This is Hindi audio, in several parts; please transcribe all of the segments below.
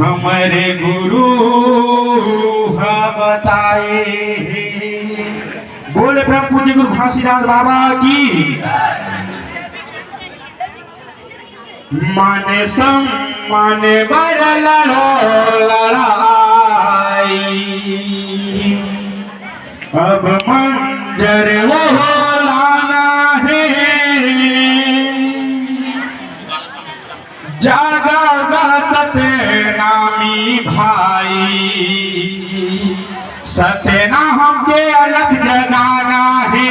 हमारे गुरु बताए। बोले परम पूज्य गुरु घासीदास बाबा की। माने सम माने बर लड़ो लड़ाई, अब मंजर वो लाना है। जागा सत्यनामी भाई, सत्यनाम के अलग जगाना है।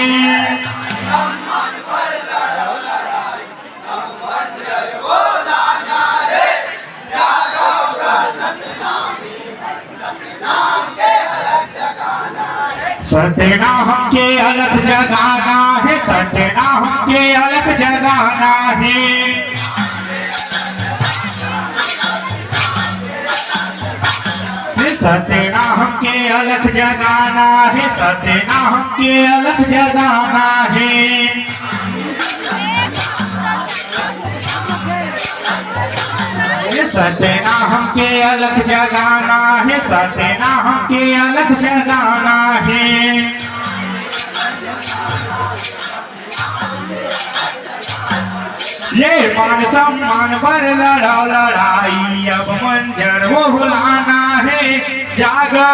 सत्यनाम के अलग जगाना है, सत्यनाम के अलग जगाना है। सत्यनाम के अलग जगाना है, सत्यनाम के अलग जगाना है। सत्यनाम के अलग जगाना है, सत्यनाम के अलग जगाना है। ये मान सम्मान पर लड़ो लड़ाई, अब मंजर वो भुलाना है। जागो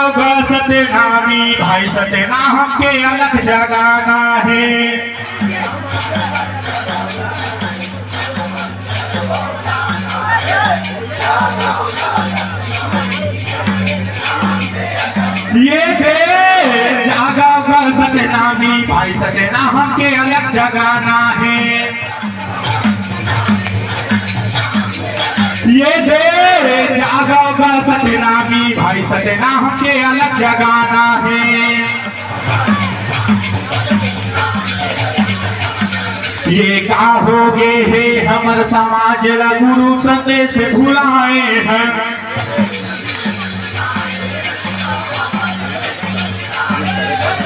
सत्यनामी भाई, सत्यनाम के अलग जगाना है। ये जागो सत्यनामी भाई, सत्यनाम के अलग जगाना है। ये जागो सत्यनामी भाई, सत्यनाम के अलग जगाना है। ये कहोगे हे हमर समाज ला गुरु संदेश भुलाए हैं।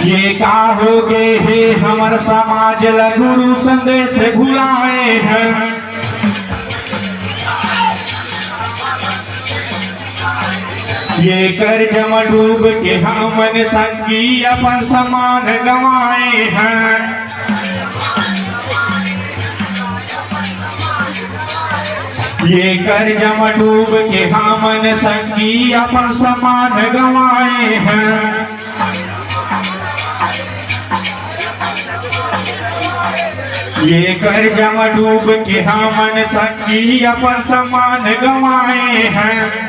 ये कहोगे हे हमर समाज ला गुरु संदेश भुलाए हैं। ये कर्ज में डूब के हमन संगी अपन समान गंवाए हैं। ये कर्ज में डूब के हमन संगी अपन समान गंवाए हैं। ये कर्ज में डूब के हमन संगी अपन समान गंवाए हैं।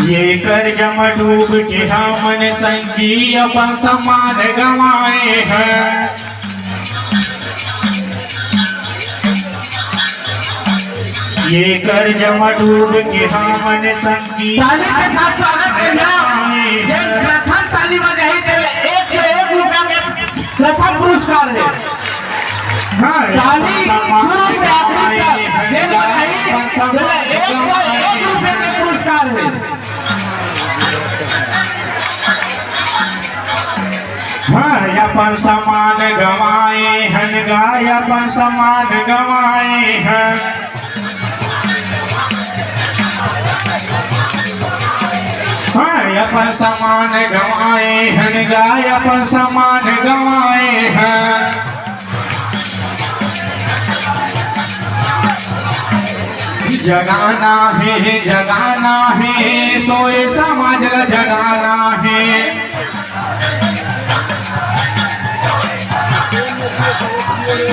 ये कर्ज में डूब के हमन संगी अपन समान गंवाए हैं। ये कर्ज में डूब के हमन संगी। ताली के साथ स्वागत करना। प्रथम ताली बजाई दे, 1 से 1 रुपया के प्रथम पुरस्कार है। ताली शुरू से आखिर तक देना नहीं, 1 से 1 रुपये के पुरस्कार है। अपन समान गवाए हैं, गाय अपन समान गवाए हैं। अपन समान गवाए हैं, गाय अपन समान गवाए हैं। जगाना है जगाना है, सोए समाज ला जगाना है।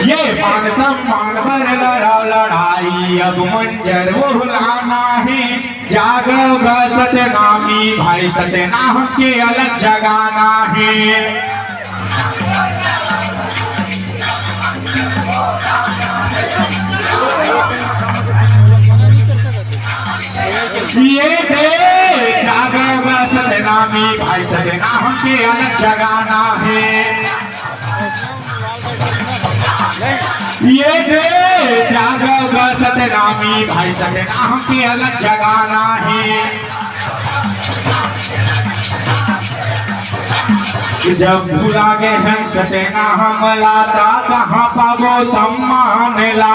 ये मान सम्मान पर लड़ो लड़ाई, अब मंजर वो भुलाना है। जागो सत्यनामी भाई, सत्यनाम के अलग जगाना है। ये जागो सत्यनामी भाई, सत्यनाम के अलग जगाना है। ये जागो सत्यनामी भाई, सत्यनाम के अलग जगाना है। जब भूला गे ढंग से ना हमला ता कहाँ पाबो सम्मान ला।